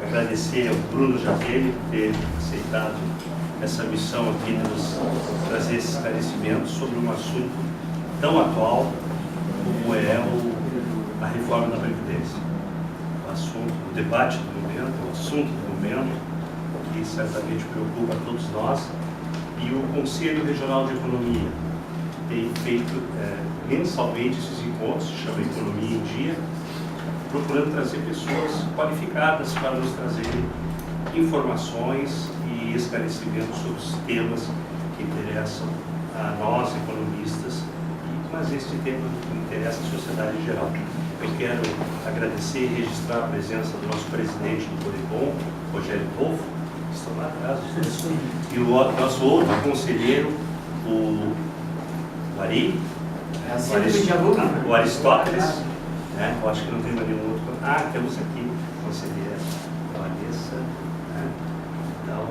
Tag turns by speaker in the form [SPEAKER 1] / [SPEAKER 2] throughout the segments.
[SPEAKER 1] agradecer ao Bruno Jatene por ter aceitado essa missão aqui de nos trazer esses esclarecimentos sobre um assunto tão atual como é a reforma da Previdência. O assunto, o debate do momento, o assunto do momento, que certamente preocupa a todos nós, e o Conselho Regional de Economia tem feito mensalmente esses encontros, se chama Economia em Dia, procurando trazer pessoas qualificadas para nos trazerem informações e esclarecimentos sobre os temas que interessam a nós, economistas, mas este tema interessa a sociedade em geral. Eu quero agradecer e registrar a presença do nosso presidente do Codebom, Rogério Dolfo, que estão lá atrás, e o nosso outro conselheiro, o Ari, o Aristóteles, né? Eu acho que não tem nenhum outro. Temos aqui a conselheira Vanessa. Né? Então,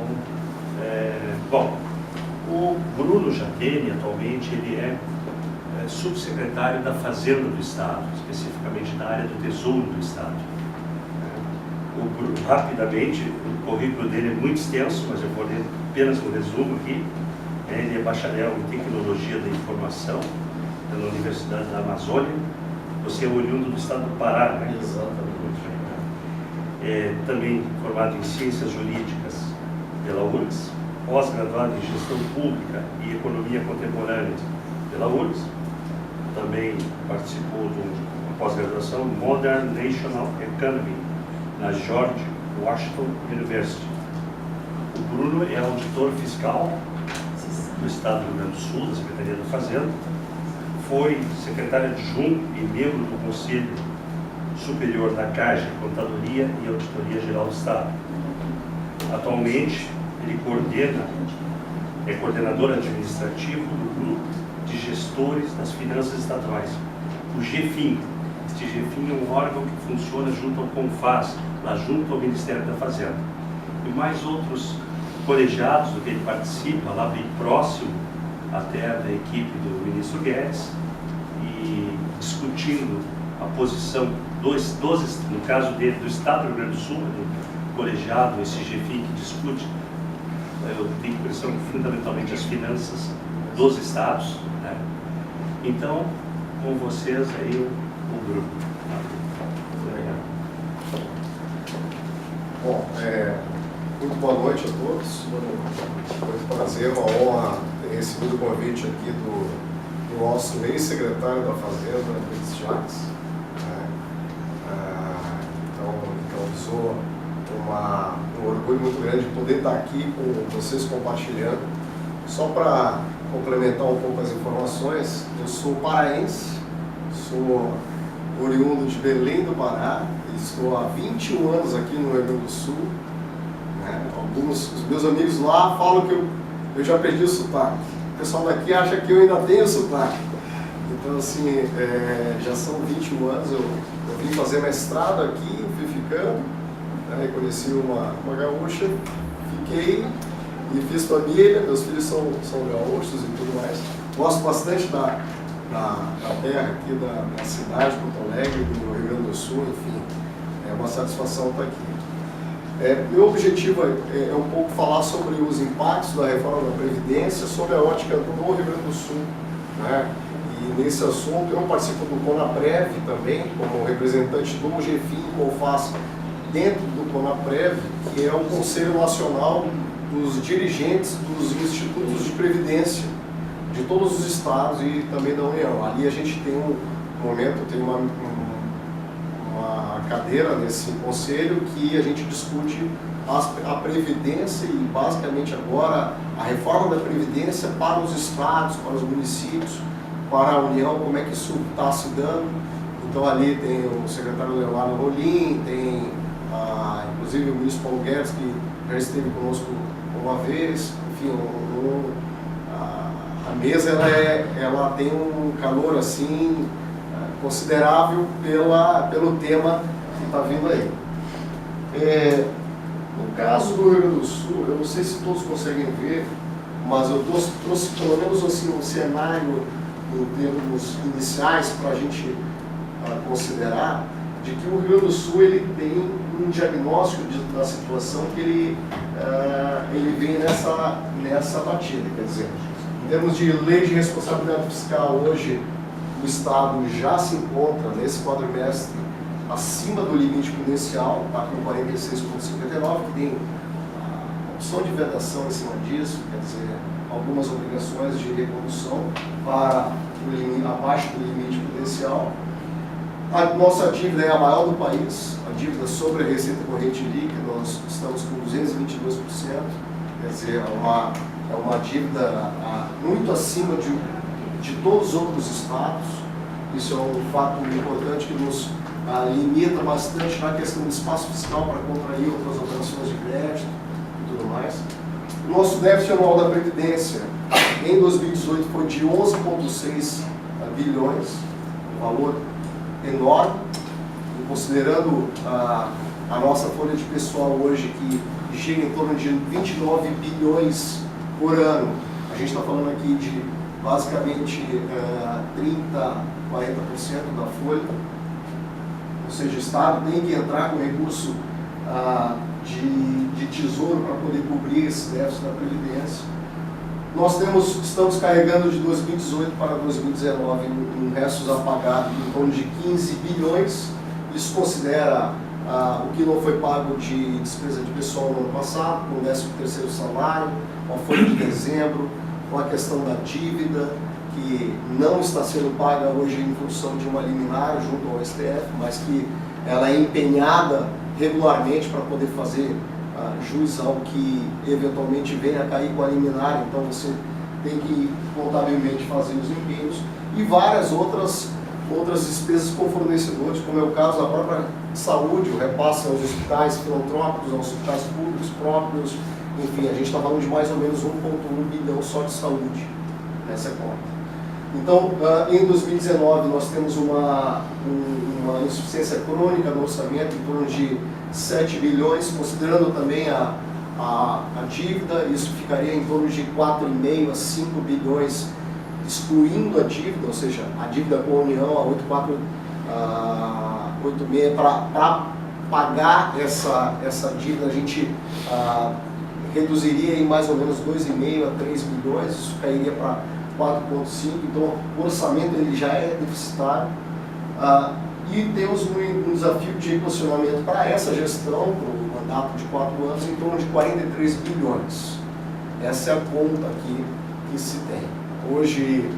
[SPEAKER 1] bom, o Bruno Jatene, atualmente, ele é subsecretário da Fazenda do Estado, especificamente da área do Tesouro do Estado. O Bruno, rapidamente, o currículo dele é muito extenso, mas eu vou ler apenas um resumo aqui. Ele é bacharel em Tecnologia da Informação pela Universidade da Amazônia. Você é oriundo do estado do Pará, né?
[SPEAKER 2] Exatamente.
[SPEAKER 1] Também formado em Ciências Jurídicas pela URGS, pós-graduado em Gestão Pública e Economia Contemporânea pela URGS. Também participou de uma pós-graduação Modern National Economy na George Washington University. O Bruno é auditor fiscal do Estado do Rio Grande do Sul, da Secretaria da Fazenda. Foi secretário adjunto e membro do Conselho Superior da Caixa, Contadoria e Auditoria Geral do Estado. Atualmente, ele é coordenador administrativo do Grupo de Gestores das Finanças Estaduais, o GFIM. Este GFIM é um órgão que funciona junto ao CONFAS, lá junto ao Ministério da Fazenda. E mais outros colegiados do que ele participa, lá bem próximo até da equipe do ministro Guedes, e discutindo a posição no caso dele, do Estado do Rio Grande do Sul, do colegiado, esse GFIM que discute, eu tenho a impressão, fundamentalmente as finanças dos estados, né? Então, com vocês aí o grupo.
[SPEAKER 2] Bom, muito boa noite a todos. Muito prazer, uma honra ter recebido o convite aqui do nosso ex-secretário da Fazenda, Luiz Jacques. Então, sou um orgulho muito grande de poder estar aqui com vocês compartilhando. Só para complementar um pouco as informações, eu sou paraense, sou oriundo de Belém do Pará, estou há 21 anos aqui no Rio Grande doSul. Os meus amigos lá falam que eu já perdi o sotaque. O pessoal daqui acha que eu ainda tenho sotaque. Então, assim, já são 21 anos, eu vim fazer mestrado aqui, fui ficando, né, conheci uma gaúcha, fiquei e fiz família, meus filhos são gaúchos e tudo mais. Gosto bastante da terra aqui, da cidade de Porto Alegre, do Rio Grande do Sul, enfim, é uma satisfação estar aqui. Meu objetivo é um pouco falar sobre os impactos da reforma da Previdência sobre a ótica do Rio Grande do Sul, né? E nesse assunto eu participo do CONAPREV também, como representante do GFIM, CONFAS, dentro do CONAPREV, que é o Conselho Nacional dos Dirigentes dos Institutos de Previdência de todos os estados e também da União. Ali a gente tem uma cadeira nesse conselho que a gente discute a Previdência e basicamente agora a reforma da Previdência para os estados, para os municípios, para a União, como é que isso está se dando. Então ali tem o secretário Leonardo Rolim, tem inclusive o ministro Paulo Guedes, que já esteve conosco uma vez. Enfim, a mesa ela tem um calor assim considerável pelo tema que está vindo aí. No caso do Rio Grande do Sul, eu não sei se todos conseguem ver, mas eu trouxe pelo menos assim, um cenário em termos iniciais para a gente considerar de que o Rio Grande do Sul ele tem um diagnóstico da situação que ele vem nessa batida. Quer dizer, em termos de lei de responsabilidade fiscal, hoje o Estado já se encontra nesse quadrimestre acima do limite prudencial, está com 46,59, que tem a opção de vedação em cima disso, quer dizer, algumas obrigações de recondução para abaixo do limite prudencial. A nossa dívida é a maior do país, a dívida sobre a receita corrente líquida, nós estamos com 222%, quer dizer, é uma dívida muito acima de todos os outros estados. Isso é um fato importante que nos limita bastante na questão do espaço fiscal para contrair outras operações de crédito e tudo mais. O nosso déficit anual da Previdência em 2018 foi de 11,6 bilhões, um valor enorme, e considerando a nossa folha de pessoal hoje, que chega em torno de 29 bilhões por ano. A gente está falando aqui de basicamente 30, 40% da folha, ou seja, o Estado tem que entrar com recurso de tesouro para poder cobrir esse déficit da Previdência. Nós estamos carregando de 2018 para 2019 um restos apagados em torno de 15 bilhões. Isso considera o que não foi pago de despesa de pessoal no ano passado, com o 13º salário, com a folha de dezembro, com a questão da dívida, que não está sendo paga hoje em função de uma liminar junto ao STF, mas que ela é empenhada regularmente para poder fazer jus ao que eventualmente venha a cair com a liminar. Então você tem que contabilmente fazer os empenhos e várias outras despesas com fornecedores, como é o caso da própria saúde, o repasse aos hospitais filantrópicos, aos hospitais públicos próprios. Enfim, a gente está falando de mais ou menos 1,1 bilhão só de saúde nessa conta. Então, em 2019, nós temos uma insuficiência crônica no orçamento em torno de 7 bilhões, considerando também a dívida, isso ficaria em torno de 4,5 a 5 bilhões, excluindo a dívida, ou seja, a dívida com a União, a 86, para pagar essa dívida, a gente reduziria em mais ou menos 2,5 a 3 bilhões, isso cairia para 4,5, então o orçamento ele já é deficitário. E temos um desafio de reposicionamento para essa gestão, para o mandato de 4 anos, em torno de 43 bilhões. Essa é a conta aqui que se tem. Hoje,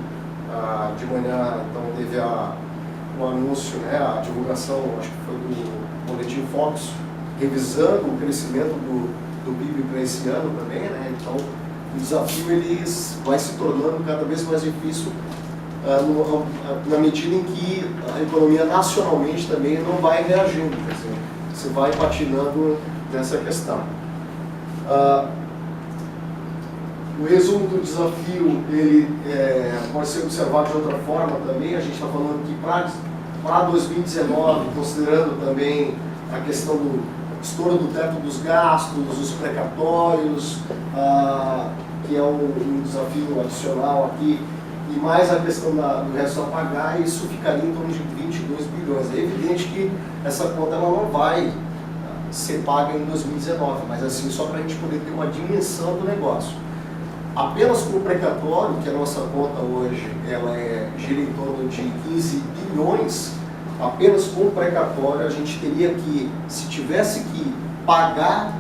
[SPEAKER 2] de manhã, então, teve o anúncio, né, a divulgação, acho que foi do Boletim Focus, revisando o crescimento do PIB para esse ano também, né? Então, o desafio ele vai se tornando cada vez mais difícil na medida em que a economia nacionalmente também não vai reagindo, quer dizer, você vai patinando nessa questão. O resumo do desafio ele pode ser observado de outra forma também. A gente está falando que para 2019, considerando também a questão do estouro do teto dos gastos, os precatórios, que é um desafio adicional aqui, e mais a questão do resto a pagar, isso ficaria em torno de 22 bilhões. É evidente que essa conta ela não vai ser paga em 2019, mas assim, só para a gente poder ter uma dimensão do negócio. Apenas com o precatório, que a nossa conta hoje ela gira em torno de 15 bilhões, apenas com o precatório a gente teria que, se tivesse que pagar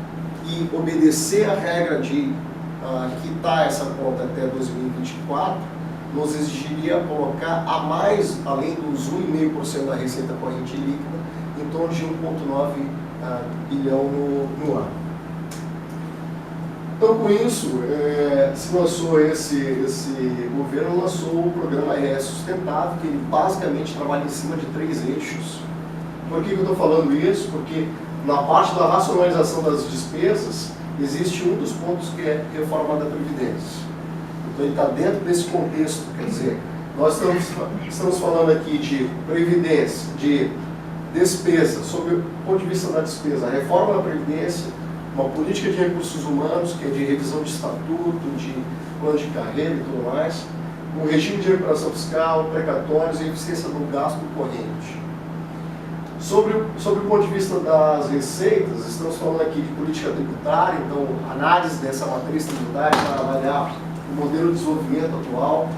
[SPEAKER 2] e obedecer a regra de quitar essa conta até 2024, nos exigiria colocar a mais, além dos 1,5% da receita corrente líquida, em torno de 1,9 bilhão no ano. Então, com isso, se lançou esse governo lançou o programa RS Sustentável, que ele basicamente trabalha em cima de 3 eixos. Por que eu estou falando isso? Porque na parte da racionalização das despesas, existe um dos pontos que é reforma da Previdência. Então, ele está dentro desse contexto, quer dizer, nós estamos falando aqui de Previdência, de despesa, sob o ponto de vista da despesa, a reforma da Previdência, uma política de recursos humanos, que é de revisão de estatuto, de plano de carreira e tudo mais, um regime de recuperação fiscal, precatórios e eficiência do gasto corrente. Sobre o ponto de vista das receitas, estamos falando aqui de política tributária, então análise dessa matriz tributária para avaliar o modelo de desenvolvimento atual,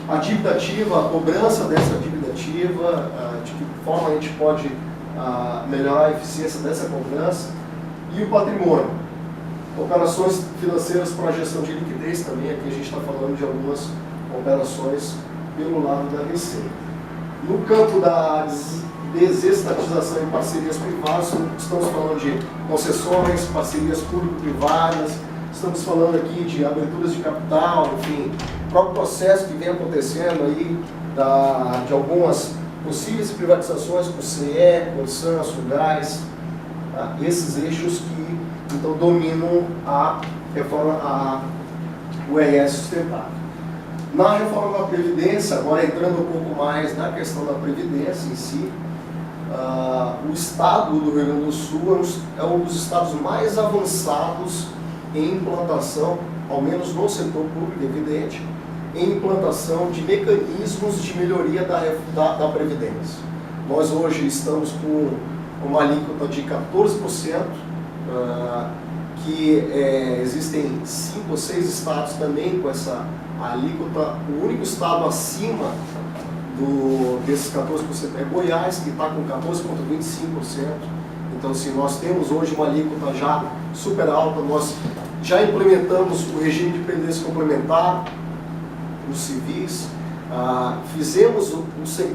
[SPEAKER 2] a dívida ativa, a cobrança dessa dívida ativa, de que forma a gente pode melhorar a eficiência dessa cobrança, e o patrimônio. Operações financeiras para gestão de liquidez também, aqui a gente está falando de algumas operações pelo lado da receita. No campo da desestatização e parcerias privadas, estamos falando de concessões, parcerias público-privadas, estamos falando aqui de aberturas de capital, enfim, o próprio processo que vem acontecendo aí de algumas possíveis privatizações com CE, Corsan, Sulgás, esses eixos que então dominam a reforma, o ES sustentável. Na reforma da Previdência, agora entrando um pouco mais na questão da Previdência em si, o estado do Rio Grande do Sul é um dos estados mais avançados em implantação, ao menos no setor público, evidente, em implantação de mecanismos de melhoria da Previdência. Nós hoje estamos com uma alíquota de 14%, que existem 5 ou 6 estados também com essa alíquota. O único estado acima desses 14% é Goiás, que está com 14,25%. Então, assim, nós temos hoje uma alíquota já super alta. Nós já implementamos o regime de previdência complementar nos civis, fizemos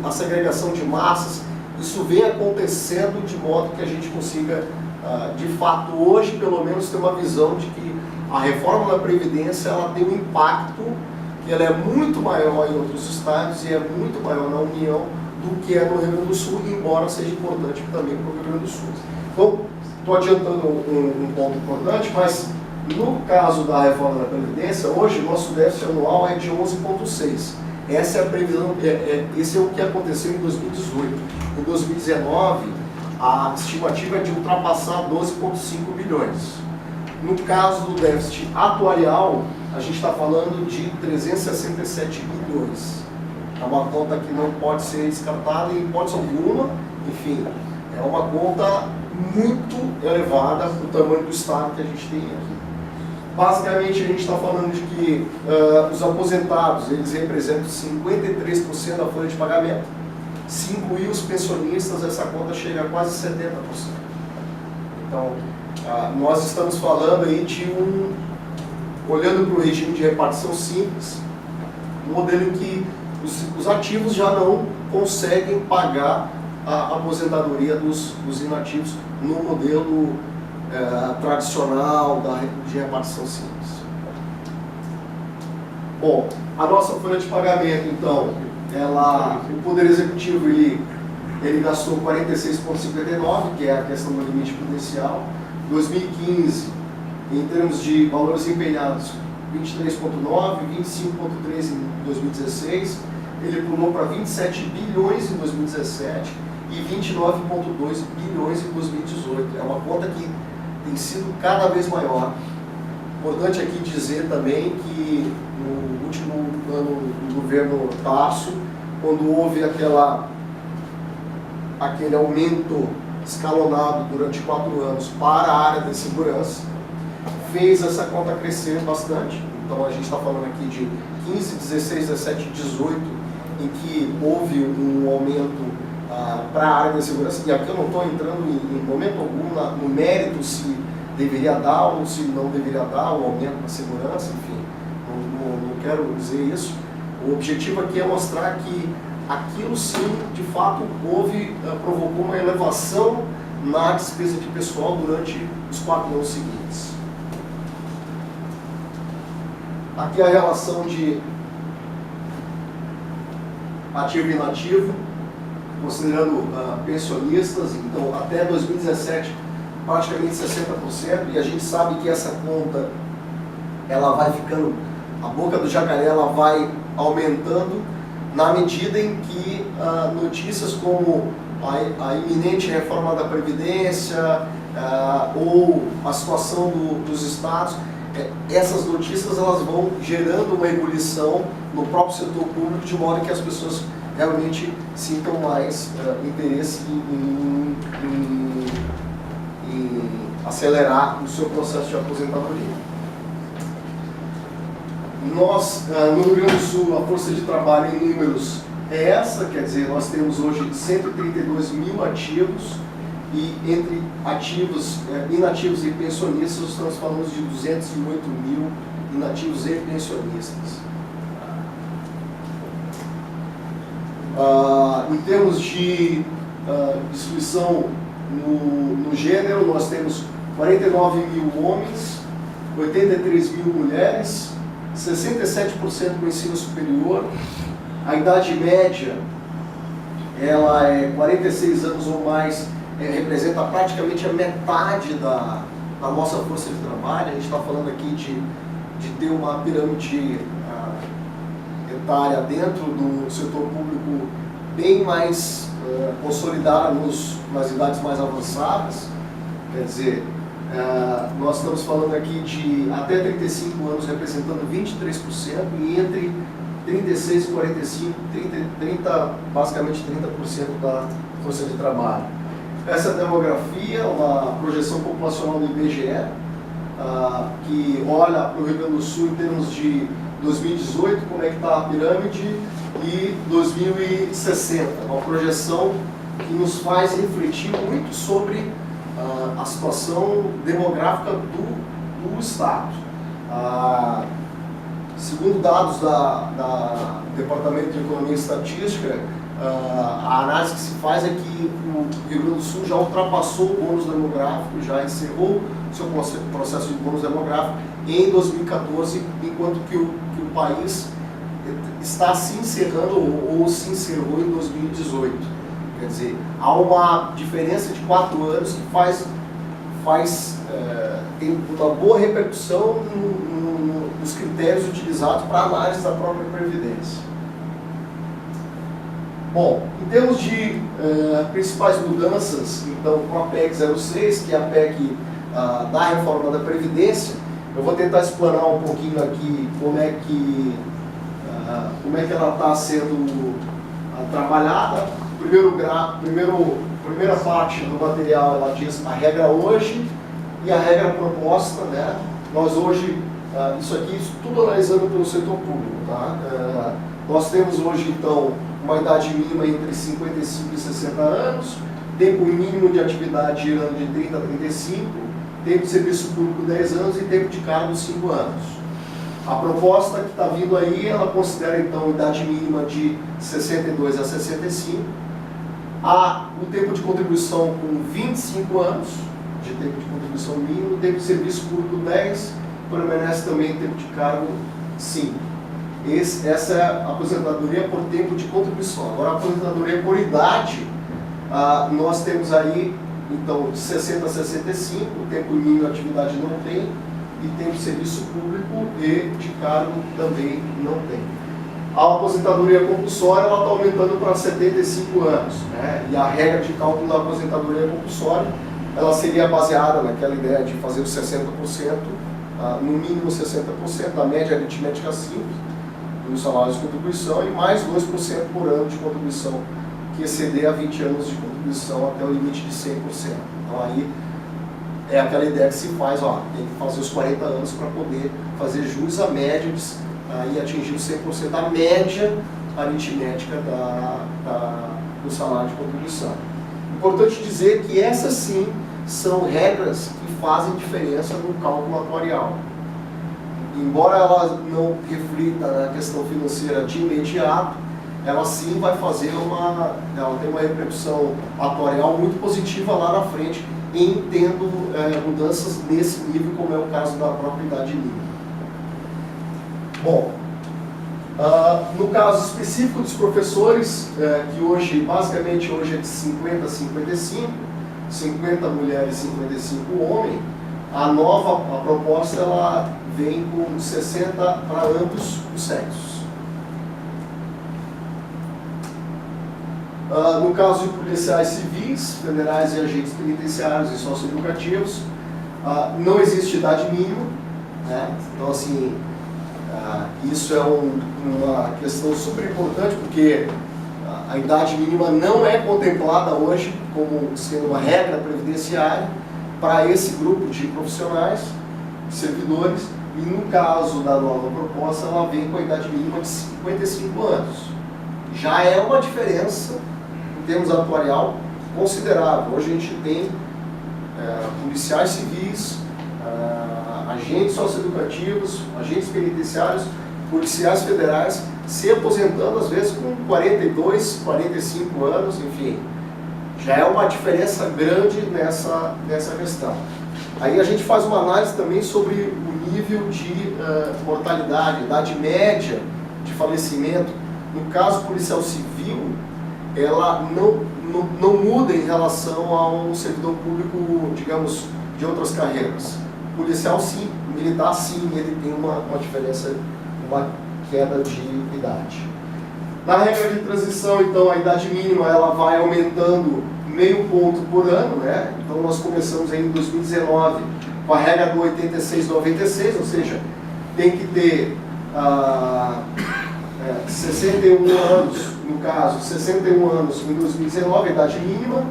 [SPEAKER 2] a segregação de massas. Isso vem acontecendo de modo que a gente consiga, de fato, hoje, pelo menos, ter uma visão de que a reforma da Previdência ela tem um impacto que ela é muito maior em outros estados e é muito maior na União do que é no Rio Grande do Sul, embora seja importante também para o Rio Grande do Sul. Então, estou adiantando um ponto importante, mas no caso da reforma da Previdência, hoje o nosso déficit anual é de 11,6. Essa é a previsão, esse é o que aconteceu em 2018. Em 2019, a estimativa é de ultrapassar 12,5 bilhões. No caso do déficit atuarial, a gente está falando de 367 bilhões. É uma conta que não pode ser descartada em hipótese alguma. Enfim, é uma conta muito elevada para o tamanho do estado que a gente tem aqui. Basicamente, a gente está falando de que os aposentados, eles representam 53% da folha de pagamento. Se incluir os pensionistas, essa conta chega a quase 70%. Então, nós estamos falando aí de olhando para o regime de repartição simples, um modelo em que os ativos já não conseguem pagar a aposentadoria dos inativos no modelo tradicional de repartição simples. Bom, a nossa folha de pagamento, então, o Poder Executivo ele gastou 46,59, que é a questão do limite prudencial. 2015, em termos de valores empenhados, 23,9, 25,3 em 2016, ele pulou para 27 bilhões em 2017 e 29,2 bilhões em 2018. É uma conta que tem sido cada vez maior. Importante aqui dizer também que no último ano do governo Tarso, quando houve aquele aumento escalonado durante 4 anos para a área de segurança, fez essa conta crescer bastante. Então a gente está falando aqui de 15, 16, 17, 18, em que houve um aumento para a área de segurança. E aqui eu não estou entrando em momento algum no mérito se deveria dar ou se não deveria dar o aumento da segurança, enfim, não quero dizer isso. O objetivo aqui é mostrar que aquilo sim, de fato, provocou uma elevação na despesa de pessoal durante os 4 anos seguintes. Aqui a relação de ativo e inativo, considerando pensionistas. Então, até 2017, praticamente 60%, e a gente sabe que essa conta, ela vai ficando, a boca do jacaré, ela vai aumentando na medida em que notícias como a iminente reforma da Previdência ou a situação dos estados, essas notícias elas vão gerando uma ebulição no próprio setor público, de modo que as pessoas realmente sintam mais interesse em acelerar o seu processo de aposentadoria. Nós, no Rio Grande do Sul, a força de trabalho em números é essa, quer dizer, nós temos hoje 132 mil ativos, e entre ativos, inativos e pensionistas, estamos falando de 208 mil inativos e pensionistas. Em termos de distribuição no gênero, nós temos 49 mil homens, 83 mil mulheres, 67% com ensino superior. A idade média, ela é 46 anos ou mais, representa praticamente a metade da nossa força de trabalho. A gente está falando aqui de ter uma pirâmide etária dentro do setor público bem mais consolidada nas idades mais avançadas. Quer dizer, nós estamos falando aqui de até 35 anos representando 23%, e entre 36 e 45, basicamente 30% da força de trabalho. Essa demografia, uma projeção populacional do IBGE, que olha para o Rio Grande do Sul em termos de 2018, como é que está a pirâmide, e 2060, uma projeção que nos faz refletir muito sobre a situação demográfica do Estado. Segundo dados do Departamento de Economia e Estatística, a análise que se faz é que o Rio Grande do Sul já ultrapassou o bônus demográfico, já encerrou seu processo de bônus demográfico em 2014, enquanto que o país está se encerrando ou se encerrou em 2018. Quer dizer, há uma diferença de 4 anos que tem uma boa repercussão nos critérios utilizados para a análise da própria Previdência. Bom, em termos de principais mudanças, então, com a PEC 06, que é a PEC da reforma da Previdência, eu vou tentar explanar um pouquinho aqui como é que ela está sendo trabalhada. Primeira parte do material, ela diz a regra hoje e a regra proposta, né? Nós hoje, isso aqui, tudo analisando pelo setor público, tá? Nós temos hoje, então, uma idade mínima entre 55 e 60 anos, tempo mínimo de atividade girando de 30 a 35, tempo de serviço público 10 anos e tempo de cargo 5 anos. A proposta que está vindo aí, ela considera, então, idade mínima de 62 a 65, o tempo de contribuição com 25 anos, de tempo de contribuição mínimo, tempo de serviço público 10, permanece também tempo de cargo 5. Essa é a aposentadoria por tempo de contribuição. Agora, a aposentadoria por idade, nós temos aí, então, de 60 a 65, o tempo mínimo de atividade não tem, e tempo de serviço público e de cargo também não tem. A aposentadoria compulsória ela está aumentando para 75 anos, né? E a regra de cálculo da aposentadoria compulsória ela seria baseada naquela ideia de fazer os 60%, no mínimo 60%, da média aritmética simples dos salários de contribuição, e mais 2% por ano de contribuição, que exceder a 20 anos de contribuição até o limite de 100%. Então aí é aquela ideia que se faz, tem que fazer os 40 anos para poder fazer jus à média e atingir os 100% da média aritmética do salário de contribuição. Importante dizer que essas sim são regras que fazem diferença no cálculo atuarial. Embora ela não reflita na questão financeira de imediato, ela sim vai fazer ela tem uma repercussão atuarial muito positiva lá na frente, em tendo mudanças nesse nível, como é o caso da própria idade mínima. Bom, no caso específico dos professores, que hoje, basicamente, hoje é de 50 a 55, 50 mulheres e 55 homens, a proposta ela vem com 60 para ambos os sexos. No caso de policiais civis, federais e agentes penitenciários e socioeducativos, não existe idade mínima, né? Então, assim, isso é uma questão super importante, porque a idade mínima não é contemplada hoje como sendo uma regra previdenciária para esse grupo de profissionais, servidores, e no caso da nova proposta, ela vem com a idade mínima de 55 anos. Já é uma diferença, em termos atuarial, considerável. Hoje a gente tem policiais civis, agentes socioeducativos, agentes penitenciários, policiais federais se aposentando às vezes com 42, 45 anos, enfim. Já é uma diferença grande nessa questão. Aí a gente faz uma análise também sobre o nível de mortalidade, idade média de falecimento. No caso policial civil, ela não muda em relação a um servidor público, digamos, de outras carreiras. Policial sim, militar sim, ele tem uma diferença, uma queda de idade. Na regra de transição, então, a idade mínima ela vai aumentando meio ponto por ano, né? Então nós começamos aí em 2019 com a regra do 86-96, ou seja, tem que ter 61 anos, no caso, 61 anos em 2019, a idade mínima,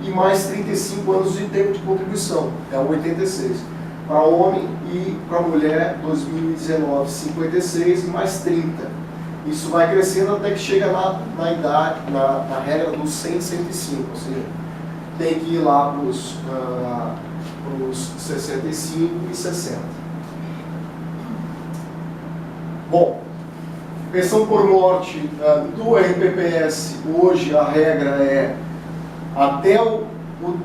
[SPEAKER 2] e mais 35 anos de tempo de contribuição, é o 86. Para homem e para mulher, 2019, 56 mais 30. Isso vai crescendo até que chega na idade, na regra dos 100, 105, ou seja, tem que ir lá para os 65 e 60. Bom, pensão por morte do RPPS, hoje a regra é até o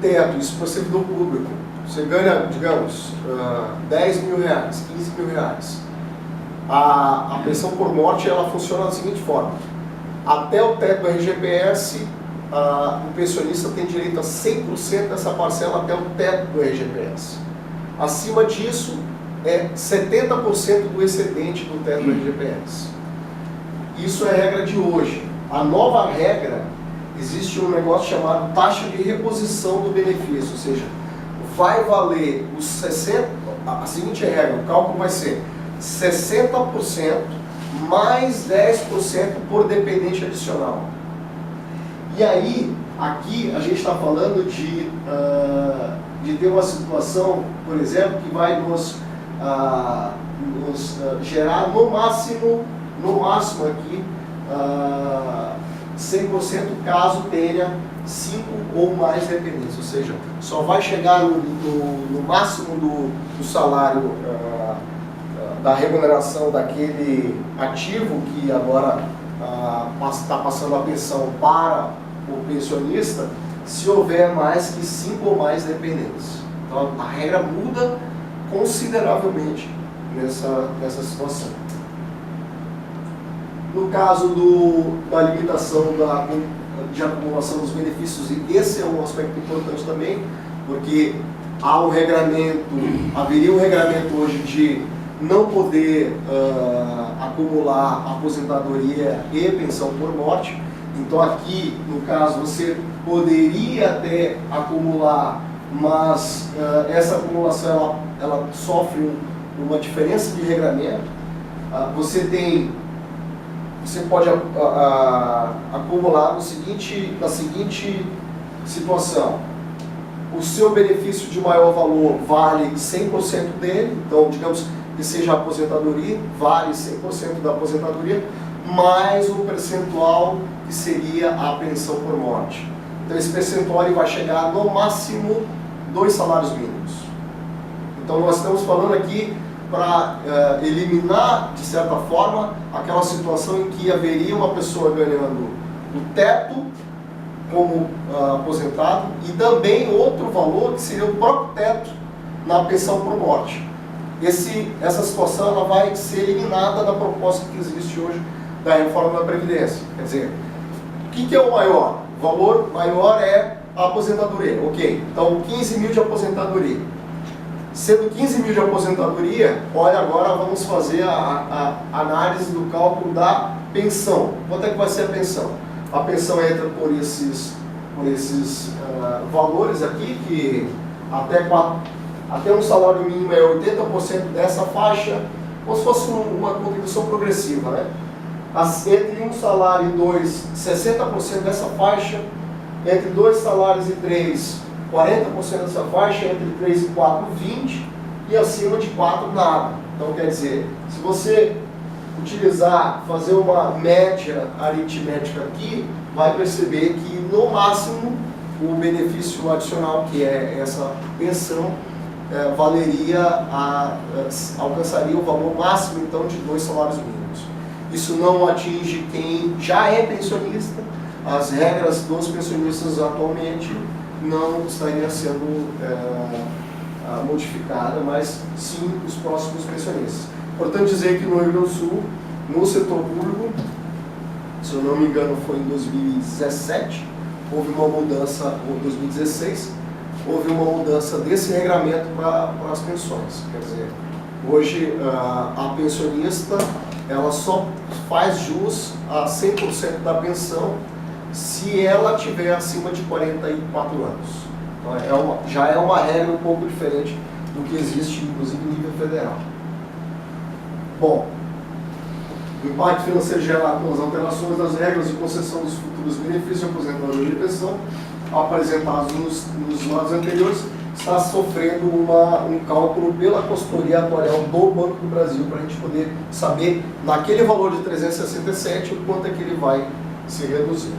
[SPEAKER 2] teto, isso para servidor público. Você ganha, digamos, 10 mil reais, 15 mil reais. A pensão por morte ela funciona da seguinte forma: até o teto do RGPS, o pensionista tem direito a 100% dessa parcela até o teto do RGPS. Acima disso, é 70% do excedente do teto do RGPS. Isso é a regra de hoje. A nova regra, existe um negócio chamado taxa de reposição do benefício, ou seja, vai valer os 60%, a seguinte regra, o cálculo vai ser 60% mais 10% por dependente adicional. E aí, aqui a gente está falando de ter uma situação, por exemplo, que vai nos gerar no máximo aqui 100% caso tenha 5 ou mais dependentes, ou seja, só vai chegar no máximo do salário da remuneração daquele ativo que agora está passando a pensão para o pensionista, se houver mais que 5 ou mais dependentes. Então a regra muda consideravelmente nessa situação. No caso da limitação de acumulação dos benefícios, e esse é um aspecto importante também, porque haveria um regramento hoje de não poder acumular aposentadoria e pensão por morte. Então aqui, no caso, você poderia até acumular, mas essa acumulação ela sofre uma diferença de regramento. Você pode acumular na seguinte situação: o seu benefício de maior valor vale 100% dele, então digamos que seja a aposentadoria, vale 100% da aposentadoria, mais o percentual que seria a pensão por morte. Então esse percentual vai chegar no máximo 2 salários mínimos. Então nós estamos falando aqui para eliminar, de certa forma, aquela situação em que haveria uma pessoa ganhando o teto como aposentado e também outro valor que seria o próprio teto na pensão por morte. Essa situação ela vai ser eliminada da proposta que existe hoje da reforma da Previdência. Quer dizer, o que é o maior? O valor maior é a aposentadoria. Ok, então 15 mil de aposentadoria. Sendo 15 mil de aposentadoria, olha, agora vamos fazer a análise do cálculo da pensão. Quanto é que vai ser a pensão? A pensão entra por esses valores aqui, que até um salário mínimo é 80% dessa faixa, como se fosse uma contribuição progressiva, né? Entre um salário e dois, 60% dessa faixa. Entre 2 salários e 3, 40% dessa faixa. Entre 3 e 4, 20%. E acima de 4, nada. Então, quer dizer, se você fazer uma média aritmética aqui, vai perceber que, no máximo, o benefício adicional, que é essa pensão, alcançaria o valor máximo, então, de 2 salários mínimos. Isso não atinge quem já é pensionista. As regras dos pensionistas atualmente não estariam sendo modificadas, mas sim os próximos pensionistas. Importante dizer que no Rio Grande do Sul, no setor público, se eu não me engano foi em 2017, houve uma mudança, ou 2016, houve uma mudança desse regramento para as pensões. Quer dizer, hoje a pensionista, ela só faz jus a 100% da pensão se ela tiver acima de 44 anos. Então já é uma regra um pouco diferente do que existe, inclusive, em nível federal. Bom, o impacto financeiro gerado pelas alterações das regras de concessão dos futuros benefícios de aposentadoria e pensão, apresentados nos slides anteriores, está sofrendo um cálculo pela consultoria atuarial do Banco do Brasil, para a gente poder saber, naquele valor de 367, o quanto é que ele vai se reduzir.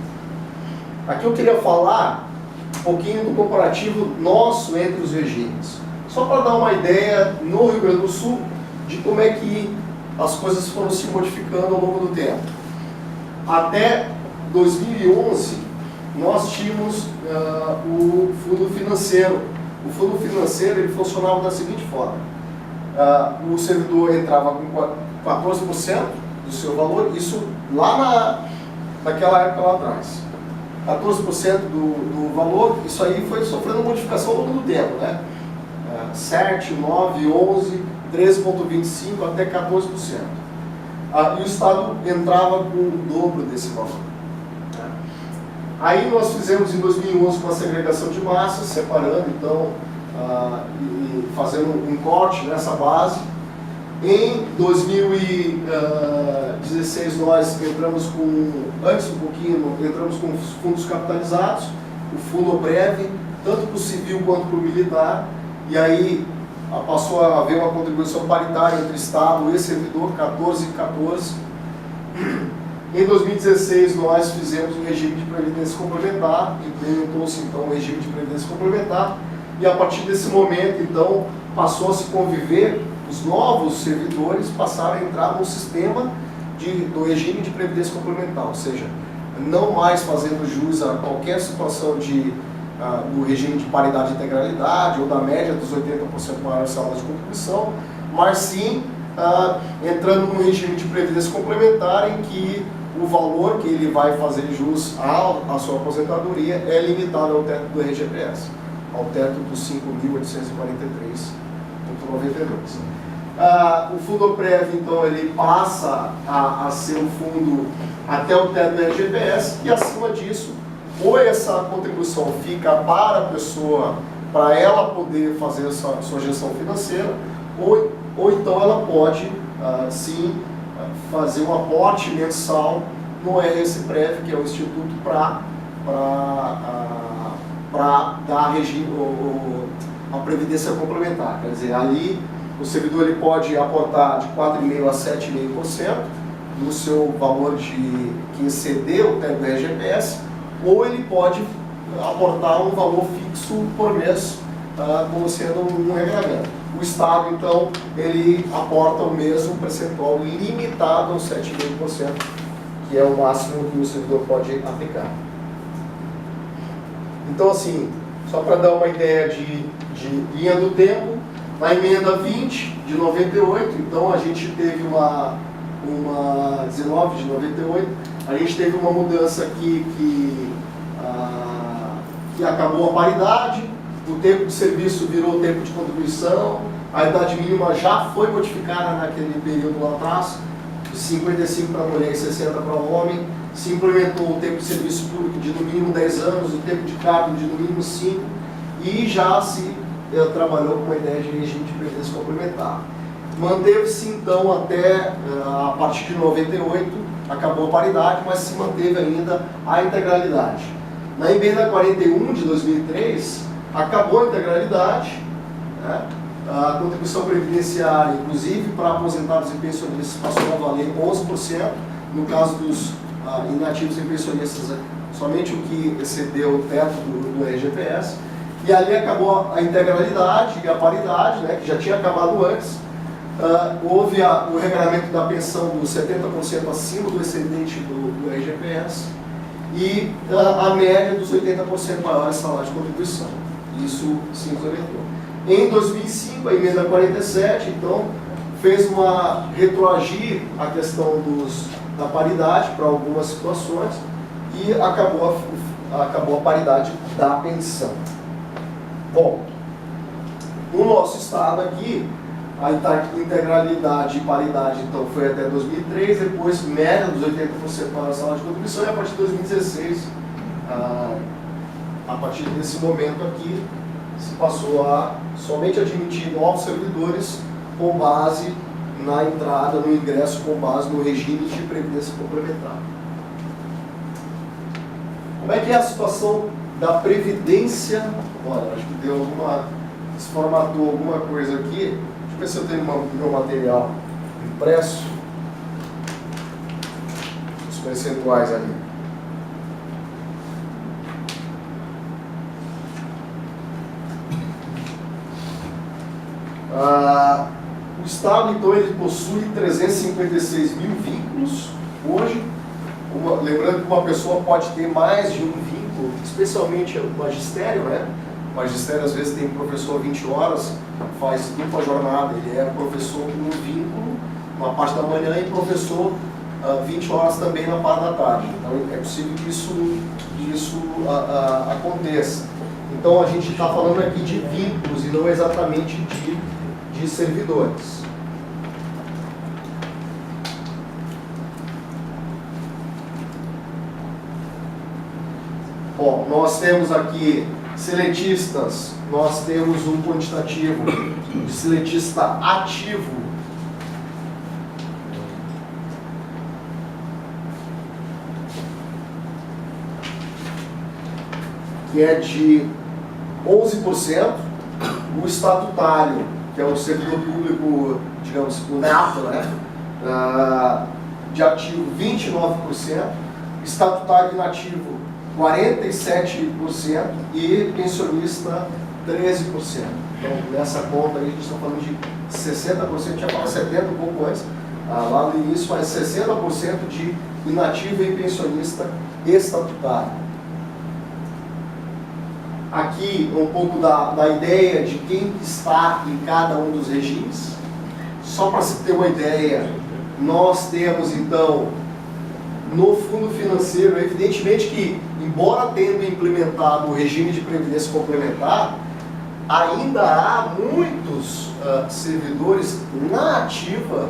[SPEAKER 2] Aqui eu queria falar um pouquinho do comparativo nosso entre os regimes, só para dar uma ideia, no Rio Grande do Sul, de como é que as coisas foram se modificando ao longo do tempo. Até 2011, nós tínhamos o fundo financeiro. O fundo financeiro ele funcionava da seguinte forma: o servidor entrava com 14% do seu valor, isso lá naquela época lá atrás. 14% do valor, isso aí foi sofrendo modificação ao longo do tempo, né? 7, 9, 11, 13,25% até 14%. E o Estado entrava com o dobro desse valor. Aí nós fizemos em 2011 uma segregação de massas, separando então e fazendo um corte nessa base. Em 2016 nós entramos entramos com os fundos capitalizados, o Fundoprev, tanto para o civil quanto para o militar, e aí passou a haver uma contribuição paritária entre Estado e servidor, 14 e 14. Em 2016 nós fizemos um regime de previdência complementar, implementou-se então o regime de previdência complementar, e a partir desse momento então passou a se conviver, os novos servidores passaram a entrar no sistema do regime de previdência complementar, ou seja, não mais fazendo jus a qualquer situação do regime de paridade de integralidade ou da média dos 80% maior salário de contribuição, mas sim entrando no regime de previdência complementar, em que o valor que ele vai fazer jus à sua aposentadoria é limitado ao teto do RGPS, ao teto dos 5.843,92. O Fundoprev, então, ele passa a ser um fundo até o teto do RGPS, e acima disso, ou essa contribuição fica para a pessoa, para ela poder fazer a sua gestão financeira, ou então ela pode, sim, fazer um aporte mensal no RSPrev, que é o Instituto para dar a previdência complementar. Quer dizer, ali o servidor ele pode aportar de 4,5% a 7,5% do seu valor que exceder o teto do RGPS, ou ele pode aportar um valor fixo por mês, como sendo um regramento. O Estado, então, ele aporta o mesmo percentual limitado aos 7,5%, que é o máximo que o servidor pode aplicar. Então, assim, só para dar uma ideia de linha do tempo, na emenda 20 de 98, então a gente teve uma 19 de 98, a gente teve uma mudança aqui que acabou a paridade, o tempo de serviço virou tempo de contribuição, a idade mínima já foi modificada naquele período lá atrás, de 55 para mulher e 60 para homem, se implementou o tempo de serviço público de no mínimo 10 anos, o tempo de cargo de no mínimo 5, e já se trabalhou com a ideia de regime de previdência complementar. Manteve-se então até, a partir de 98, acabou a paridade, mas se manteve ainda a integralidade. Na emenda 41 de 2003, acabou a integralidade, né? A contribuição previdenciária, inclusive para aposentados e pensionistas, passou a valer 11%, no caso dos inativos e pensionistas, somente o que excedeu o teto do RGPS, e ali acabou a integralidade e a paridade, né, que já tinha acabado antes. Houve o regramento da pensão dos 70% acima do excedente do RGPS e a média dos 80% maiores salários de contribuição. Isso se implementou. Em 2005, a emenda 47, então, fez retroagir a questão da paridade para algumas situações e acabou a paridade da pensão. Bom, no nosso estado aqui, a integralidade e paridade, então, foi até 2003, depois média dos 80% para a salário de contribuição, e a partir de 2016, a partir desse momento aqui, se passou a somente admitir novos servidores com base na entrada, no ingresso, com base no regime de previdência complementar. Como é que é a situação da previdência? Olha, acho que deu desformatou alguma coisa aqui. Deixa eu ver se eu tenho meu material impresso. Os percentuais ali. O Estado, então, ele possui 356 mil vínculos hoje. Lembrando que uma pessoa pode ter mais de um vínculo, especialmente o magistério, né? O magistério, às vezes, tem professor 20 horas, faz dupla jornada. Ele é professor com um vínculo na parte da manhã e professor 20 horas também na parte da tarde. Então, é possível que isso aconteça. Então, a gente está falando aqui de vínculos e não exatamente de servidores. Bom, nós temos aqui seletistas, nós temos um quantitativo de seletista ativo, que é de 11%, o estatutário, que é o servidor público, digamos, o nato, né? De ativo 29%, estatutário inativo 47% e pensionista 13%. Então, nessa conta aí, a gente está falando de 60%, já fala 70% um pouco antes, lá no início, mas 60% de inativo e pensionista estatutário. Aqui um pouco da ideia de quem está em cada um dos regimes. Só para se ter uma ideia, nós temos então no fundo financeiro, evidentemente que, embora tendo implementado o regime de previdência complementar, ainda há muitos servidores na ativa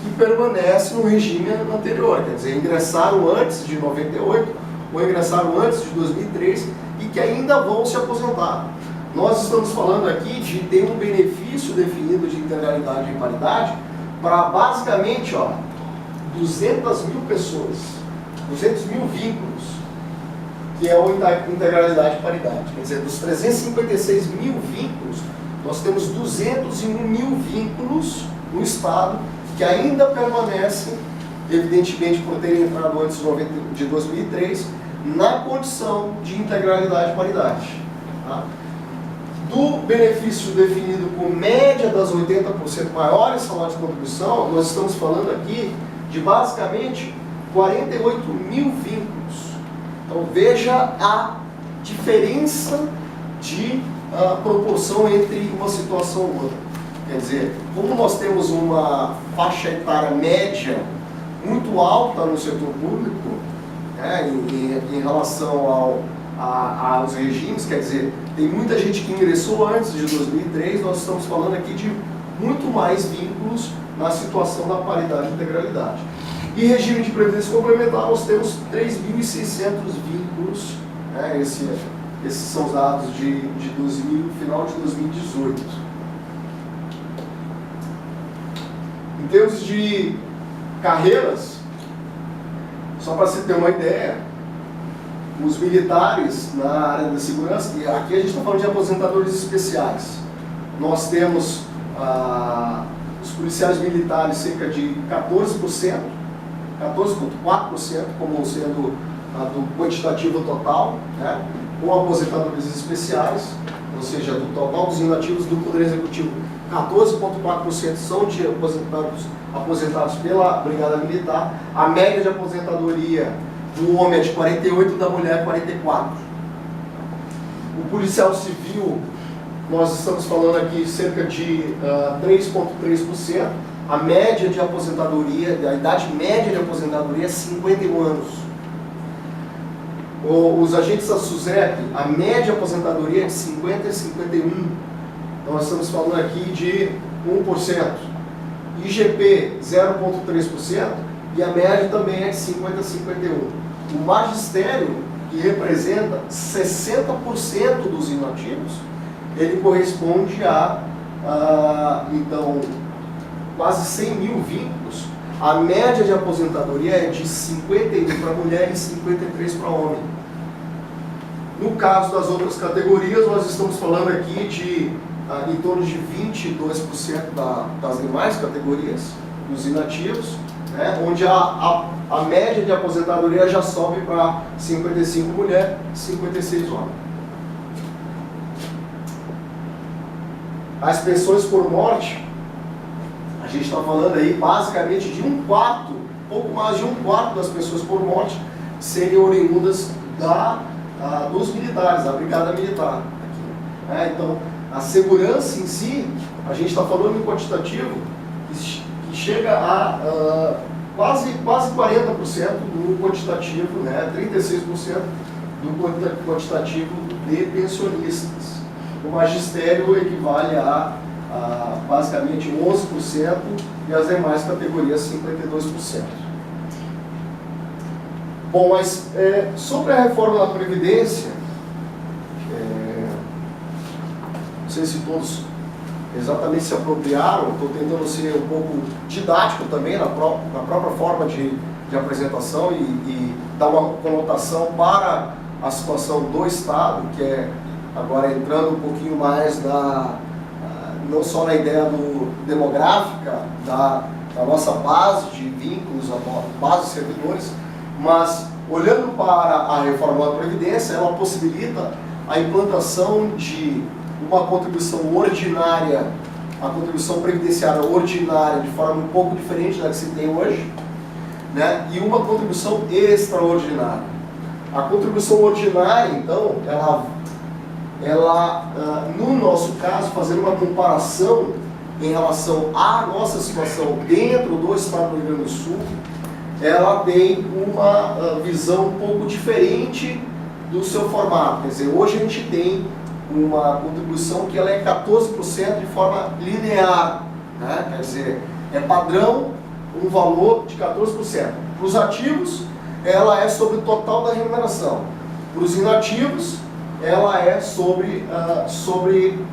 [SPEAKER 2] que permanecem no regime anterior, quer dizer, ingressaram antes de 98 ou ingressaram antes de 2003 e que ainda vão se aposentar. Nós estamos falando aqui de ter um benefício definido de integralidade e paridade para basicamente 200 mil pessoas, 200 mil vínculos, que é a integralidade e paridade. Quer dizer, dos 356 mil vínculos, nós temos 201 mil vínculos no Estado que ainda permanecem, evidentemente por terem entrado antes de 2003, na condição de integralidade e paridade. Tá? Do benefício definido com média das 80% maiores salários de contribuição, nós estamos falando aqui de basicamente 48 mil vínculos. Então veja a diferença de proporção entre uma situação e outra. Quer dizer, como nós temos uma faixa etária média muito alta no setor público, em relação aos regimes, quer dizer, tem muita gente que ingressou antes de 2003, nós estamos falando aqui de muito mais vínculos na situação da paridade e integralidade. E regime de previdência complementar, nós temos 3.600 vínculos, esses são os dados de final de 2018. Em termos de carreiras, Só para você ter uma ideia, os militares na área da segurança, e aqui a gente está falando de aposentadores especiais, nós temos os policiais militares cerca de 14%, 14,4% como sendo do quantitativo total, né, com aposentadores especiais, ou seja, do total dos inativos do Poder Executivo, 14,4% são de aposentados pela Brigada Militar. A média de aposentadoria do homem é de 48%, da mulher 44%. O policial civil, nós estamos falando aqui cerca de 3,3%. A média de aposentadoria, a idade média de aposentadoria é 51 anos. Os agentes da SUSEP, a média de aposentadoria é de 50 e 51. Então nós estamos falando aqui de 1%. IGP 0,3% e a média também é de 50 a 51. O magistério, que representa 60% dos inativos, ele corresponde então, quase 100 mil vínculos. A média de aposentadoria é de 51 para mulher e 53 para homem. No caso das outras categorias, nós estamos falando aqui de em torno de 22% das demais categorias dos inativos, né, onde a média de aposentadoria já sobe para 55 mulher e 56 homem. As pensões por morte, a gente está falando aí basicamente de pouco mais de um quarto das pessoas por morte seriam oriundas dos militares, da Brigada Militar. Então, a segurança em si, a gente está falando em quantitativo que chega a quase 40% do quantitativo, né, 36% do quantitativo de pensionistas. O magistério equivale a basicamente 11% e as demais categorias 52%. Bom, mas sobre a reforma da Previdência, não sei se todos exatamente se apropriaram, estou tentando ser um pouco didático também na própria forma de apresentação e dar uma conotação para a situação do Estado, que é agora entrando um pouquinho mais não só na ideia demográfica da nossa base de vínculos, a base de servidores, mas olhando para a reforma da Previdência, ela possibilita a implantação de uma contribuição ordinária, a contribuição previdenciária ordinária, de forma um pouco diferente da que se tem hoje, né, e uma contribuição extraordinária. A contribuição ordinária, então, ela no nosso caso, fazendo uma comparação em relação à nossa situação dentro do Estado do Rio Grande do Sul, ela tem uma visão um pouco diferente do seu formato. Quer dizer, hoje a gente tem uma contribuição que ela é 14% de forma linear, né? Quer dizer, é padrão um valor de 14%. Para os ativos, ela é sobre o total da remuneração. Para os inativos, ela é sobre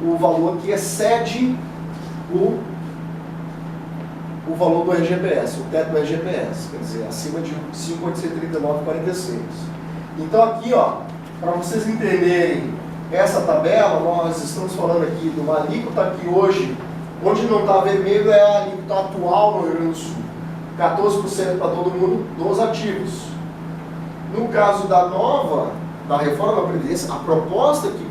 [SPEAKER 2] o valor que excede o valor do RGPS, o teto do RGPS, quer dizer, acima de 5.839,46. Então aqui, para vocês entenderem essa tabela, nós estamos falando aqui de uma alíquota que hoje, onde não está vermelho, é a alíquota atual no Rio Grande do Sul. 14% para todo mundo dos ativos. No caso da reforma da Previdência, a proposta é que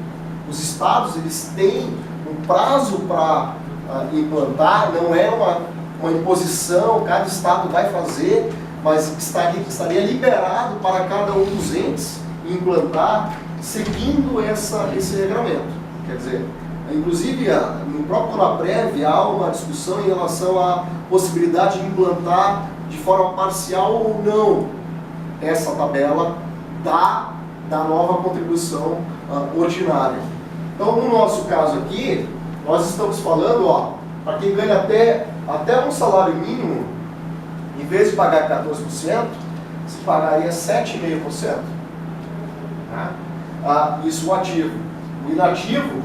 [SPEAKER 2] os estados eles têm um prazo para implantar, não é uma imposição, cada estado vai fazer, mas estaria liberado para cada um dos entes implantar seguindo esse regramento. Quer dizer, inclusive no próprio Conaprev há uma discussão em relação à possibilidade de implantar de forma parcial ou não essa tabela da nova contribuição ordinária. Então, no nosso caso aqui, nós estamos falando, para quem ganha até um salário mínimo, em vez de pagar 14%, se pagaria 7,5%. Né? Isso o ativo. O inativo,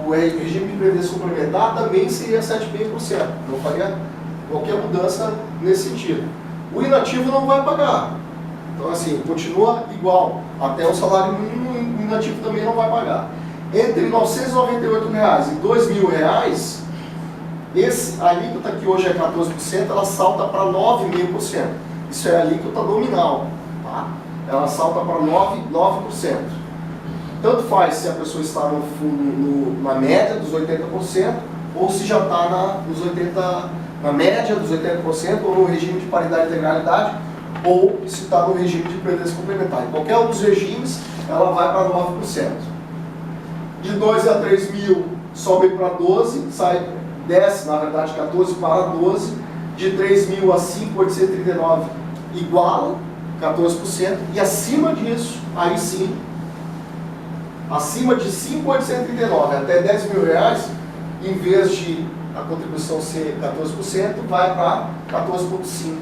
[SPEAKER 2] o regime de previdência complementar também seria 7,5%. Não faria qualquer mudança nesse sentido. O inativo não vai pagar. Então, assim, continua igual. Até o salário mínimo, o inativo também não vai pagar. Entre R$ 998 e R$ 2.000, a alíquota que hoje é 14%, ela salta para 9,5%. Isso é a alíquota nominal. Tá? Ela salta para 9%. Tanto faz se a pessoa está no fundo na média dos 80%, ou se já está na média dos 80%, ou no regime de paridade e integralidade, ou se está no regime de previdência complementar. Em qualquer um dos regimes, ela vai para 9%. De 2 a 3 mil sobe para 12, desce, na verdade, 14 para 12. De 3 mil a 5.839 iguala 14%. E acima disso, aí sim, acima de 5.839 até R$ 10.000, em vez de a contribuição ser 14%, vai para 14,5%.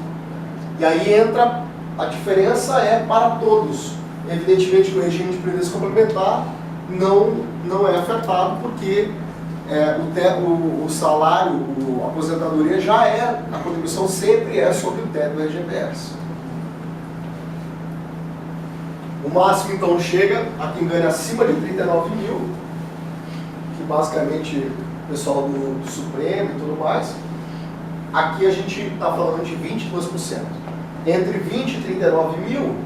[SPEAKER 2] E aí entra, a diferença é para todos. Evidentemente que o regime de previdência complementar não é afetado, porque o salário, a aposentadoria já a contribuição sempre é sobre o teto do RGPS. O máximo então chega a quem ganha acima de 39 mil, que basicamente o pessoal do Supremo e tudo mais. Aqui a gente está falando de 22%. Entre 20 e 39 mil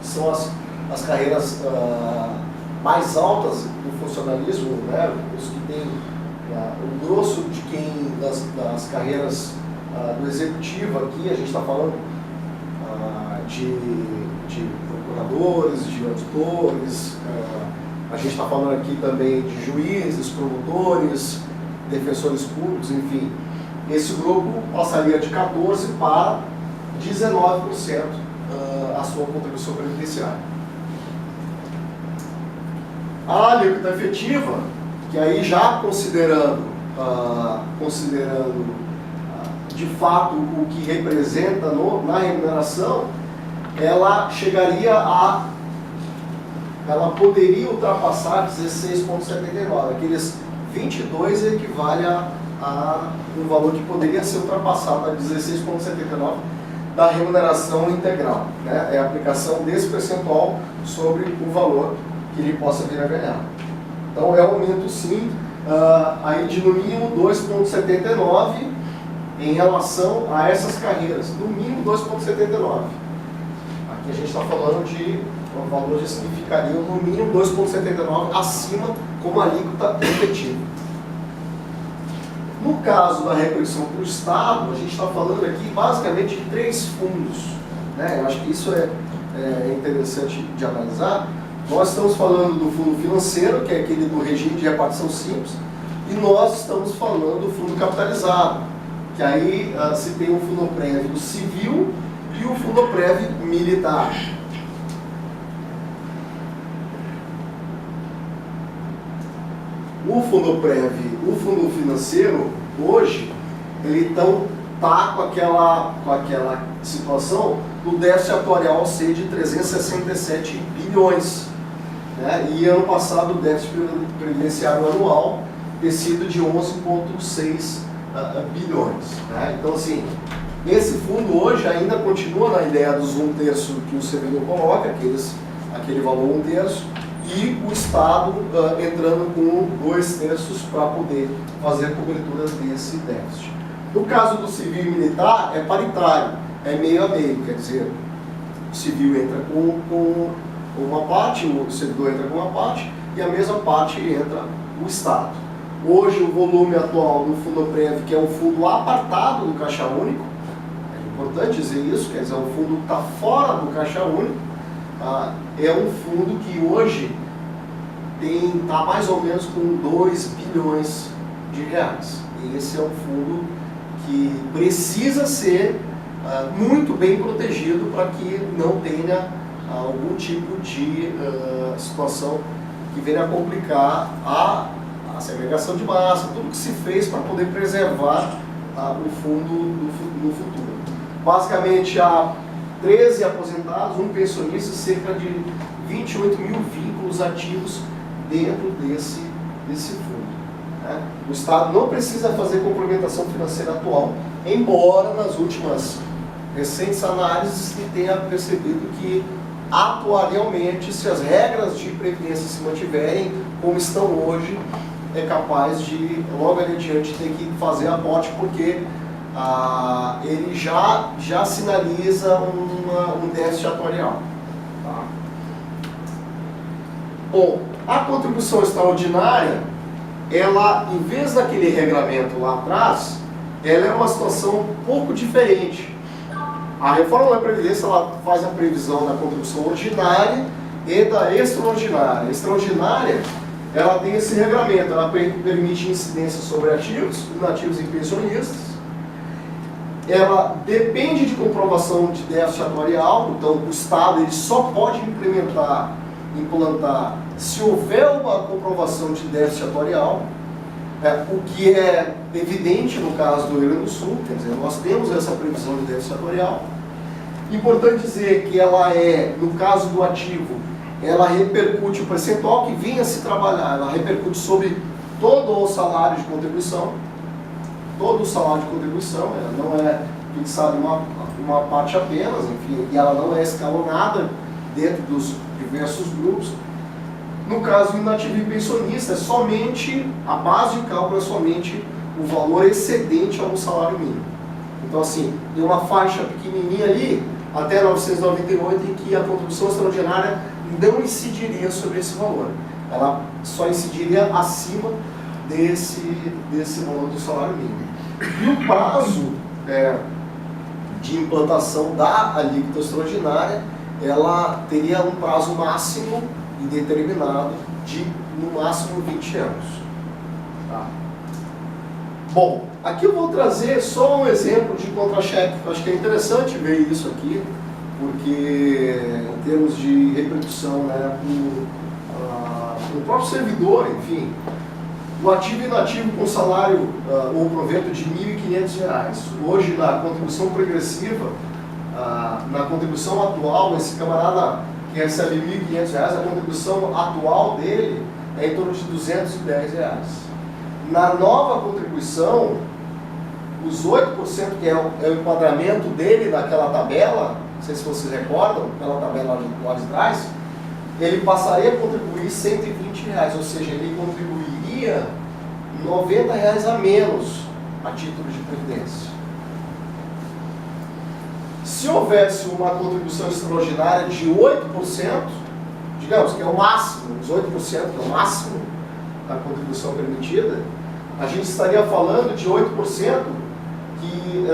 [SPEAKER 2] são as carreiras mais altas do funcionalismo, né? Os que têm o grosso de quem das carreiras do executivo aqui. A gente está falando de procuradores, de auditores, a gente está falando aqui também de juízes, promotores, defensores públicos, enfim. Esse grupo passaria de 14% para 19% a sua contribuição previdenciária. A alíquota efetiva, que aí já considerando de fato o que representa na remuneração, ela poderia ultrapassar 16,79. Aqueles 22 equivale a um valor que poderia ser ultrapassado a 16,79 da remuneração integral, né? É a aplicação desse percentual sobre o valor que ele possa vir a ganhar. Então é um aumento sim, aí de no mínimo 2,79 em relação a essas carreiras, no mínimo 2,79. Aqui a gente está falando de um valor que significaria no mínimo 2,79 acima como alíquota efetiva. No caso da repercussão para o Estado, a gente está falando aqui basicamente de 3 fundos, né? Eu acho que isso é interessante de analisar. Nós estamos falando do fundo financeiro, que é aquele do regime de repartição simples, e nós estamos falando do fundo capitalizado, que aí se tem o Fundoprev do civil e o Fundoprev militar. O Fundoprev, o fundo financeiro, hoje, ele está com aquela situação do déficit atuarial ser de 367 bilhões. Né? E ano passado o déficit previdenciário anual ter sido de 11,6 bilhões. Né? Então, assim, esse fundo hoje ainda continua na ideia dos 1/3 que o servidor coloca, aquele valor 1/3, e o Estado entrando com 2/3 para poder fazer a cobertura desse déficit. No caso do civil e militar, é paritário, é meio a meio, quer dizer, o civil entra com uma parte, o servidor entra com uma parte, e a mesma parte entra o Estado. Hoje, o volume atual do Fundoprev, que é um fundo apartado do Caixa Único, é importante dizer isso, quer dizer, é um fundo que está fora do Caixa Único, é um fundo que hoje está mais ou menos com 2 bilhões de reais. E esse é um fundo que precisa ser muito bem protegido para que não tenha algum tipo de situação que venha a complicar a segregação de massa, tudo que se fez para poder preservar o fundo no futuro. Basicamente, há 13 aposentados, um pensionista, cerca de 28 mil vínculos ativos dentro desse fundo. né? O Estado não precisa fazer complementação financeira atual, embora nas últimas recentes análises se tenha percebido que atualmente, se as regras de previdência se mantiverem como estão hoje, é capaz de logo adiante ter que fazer aporte, porque ele já sinaliza um déficit atuarial. Tá? Bom, a contribuição extraordinária, ela, em vez daquele regramento lá atrás, ela é uma situação um pouco diferente. A reforma da Previdência, ela faz a previsão da contribuição ordinária e da extraordinária. A extraordinária, ela tem esse regramento, ela permite incidência sobre ativos, inativos e pensionistas. Ela depende de comprovação de déficit atuarial, então o Estado ele só pode implantar se houver uma comprovação de déficit atuarial, o que é evidente no caso do Rio Grande do Sul, quer dizer, nós temos essa previsão de déficit atuarial. Importante dizer que ela no caso do ativo, ela repercute o percentual que vinha se trabalhar, ela repercute sobre todo o salário de contribuição, todo o salário de contribuição, ela não é fixada em uma parte apenas, enfim, e ela não é escalonada dentro dos diversos grupos. No caso do inativo e pensionista, somente, a base de cálculo é somente o valor excedente ao salário mínimo. Então assim, tem uma faixa pequenininha ali, até 998, em que a contribuição extraordinária não incidiria sobre esse valor. Ela só incidiria acima desse valor do salário mínimo. E o prazo de implantação da alíquota extraordinária, ela teria um prazo máximo indeterminado de, no máximo, 20 anos. Tá? Bom, aqui eu vou trazer só um exemplo de contra-cheque. Eu acho que é interessante ver isso aqui, porque em termos de repercussão, né, o próprio servidor, enfim, o ativo e inativo com salário ou provento de R$ 1.500. Hoje, na contribuição progressiva, na contribuição atual, esse camarada que recebe R$ 1.500, a contribuição atual dele é em torno de R$ 210. Na nova contribuição, os 8%, que é o enquadramento dele naquela tabela, não sei se vocês recordam, aquela tabela lá de trás, ele passaria a contribuir R$ 120, ou seja, ele contribuiria R$ 90 a menos a título de previdência. Se houvesse uma contribuição extraordinária de 8%, digamos que é o máximo, os 8% que é o máximo da contribuição permitida, a gente estaria falando de 8% que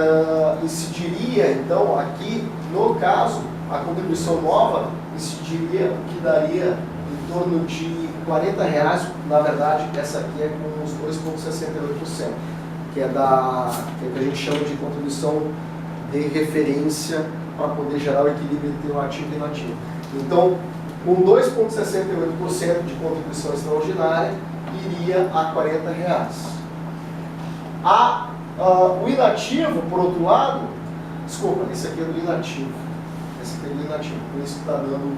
[SPEAKER 2] incidiria, então, aqui, no caso, a contribuição nova incidiria, o que daria em torno de R$ 40, na verdade, essa aqui é com os 2,68%, que é que a gente chama de contribuição de referência para poder gerar o equilíbrio entre o ativo e o inativo. Então, com 2,68% de contribuição extraordinária, iria a R$ 40. O inativo, por outro lado, desculpa, esse aqui é do inativo. Esse aqui é do inativo, por isso que está dando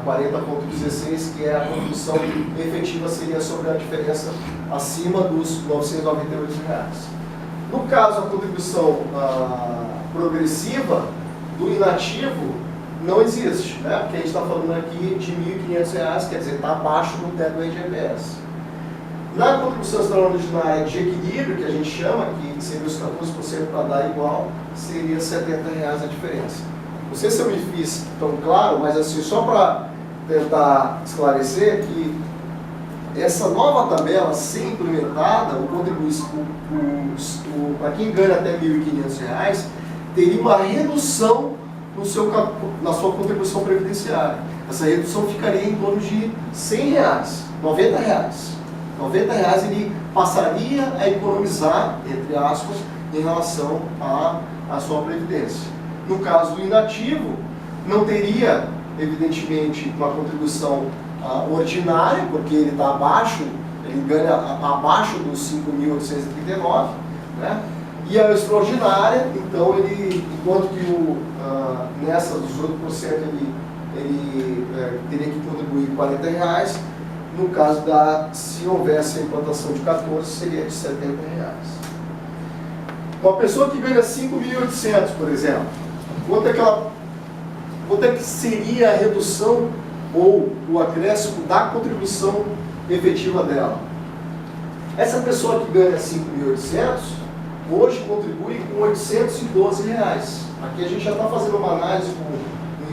[SPEAKER 2] 40,16, que é a contribuição efetiva, seria sobre a diferença acima dos R$ 998. No caso, a contribuição progressiva do inativo não existe, né? Porque a gente está falando aqui de R$ 1.500, quer dizer, está abaixo do teto do IGPS. Na contribuição extraordinária de equilíbrio, que a gente chama, que seria os 14% para dar igual, seria R$ 70 a diferença. Não sei se eu me fiz tão claro, mas assim, só para tentar esclarecer que essa nova tabela, ser implementada, para quem ganha até R$ 1.500, teria uma redução na sua contribuição previdenciária. Essa redução ficaria em torno de R$ 100, R$ 90. R$ 90 ele passaria a economizar, entre aspas, em relação à sua previdência. No caso do inativo, não teria, evidentemente, uma contribuição ordinária, porque ele está abaixo, ele ganha abaixo dos 5.839, né? E a extraordinária, então, enquanto que nessa dos 8% ele teria que contribuir R$ 40, No caso se houvesse a implantação de 14, seria de R$ 70. Uma pessoa que ganha 5.800, por exemplo, quanto é que seria a redução ou o acréscimo da contribuição efetiva dela? Essa pessoa que ganha 5.800, hoje contribui com R$ 812. Aqui a gente já está fazendo uma análise com o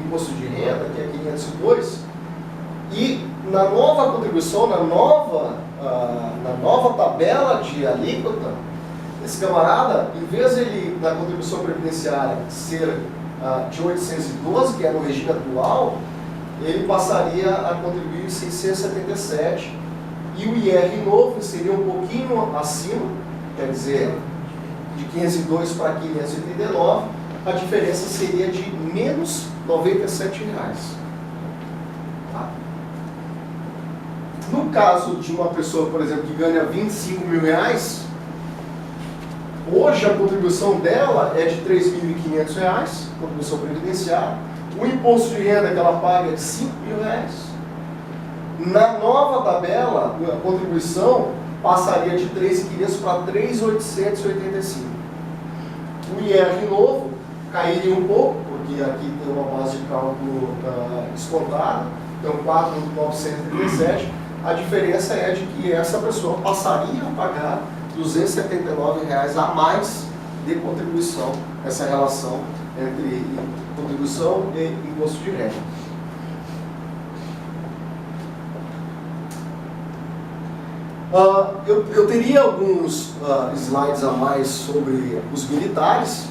[SPEAKER 2] imposto de renda, que é 502, e na nova contribuição, na nova tabela de alíquota, esse camarada, em vez de ele, na contribuição previdenciária, ser de 812, que é no regime atual, ele passaria a contribuir 677, e o IR novo seria um pouquinho acima, quer dizer, de 502 para 589, a diferença seria de menos R$ 97. Tá? No caso de uma pessoa, por exemplo, que ganha R$ 25.000, hoje a contribuição dela é de R$ 3.500, contribuição previdenciária. O imposto de renda que ela paga é de R$ 5.000. Na nova tabela, a contribuição passaria de R$ 3.500 para R$ 3.885. O IR novo cairia um pouco, porque aqui tem uma base de cálculo descontada, então 4.937. A diferença é de que essa pessoa passaria a pagar R$ 279 a mais de contribuição, essa relação entre contribuição e imposto de renda. Eu teria alguns slides a mais sobre os militares.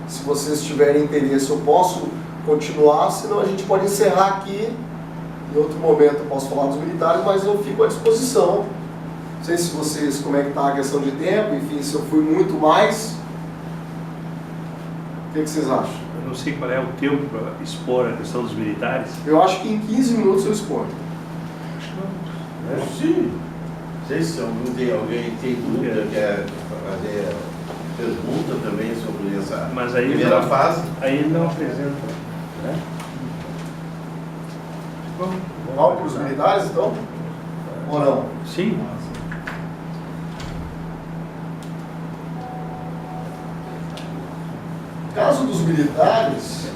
[SPEAKER 2] Se vocês tiverem interesse, eu posso continuar, senão a gente pode encerrar aqui. Em outro momento eu posso falar dos militares, mas eu fico à disposição. Não sei se vocês, como é que está a questão de tempo, enfim, se eu fui muito mais. O que vocês acham?
[SPEAKER 1] Eu não sei qual é o tempo para expor a questão dos militares.
[SPEAKER 2] Eu acho que em 15 minutos eu exponho.
[SPEAKER 1] Acho que não.
[SPEAKER 3] Sim. Não sei se alguém tem dúvida, quer fazer pergunta também sobre essa primeira fase.
[SPEAKER 1] Aí ele não apresenta. Né?
[SPEAKER 2] Vamos para os militares, então? Ou não?
[SPEAKER 1] Sim.
[SPEAKER 2] No caso dos militares,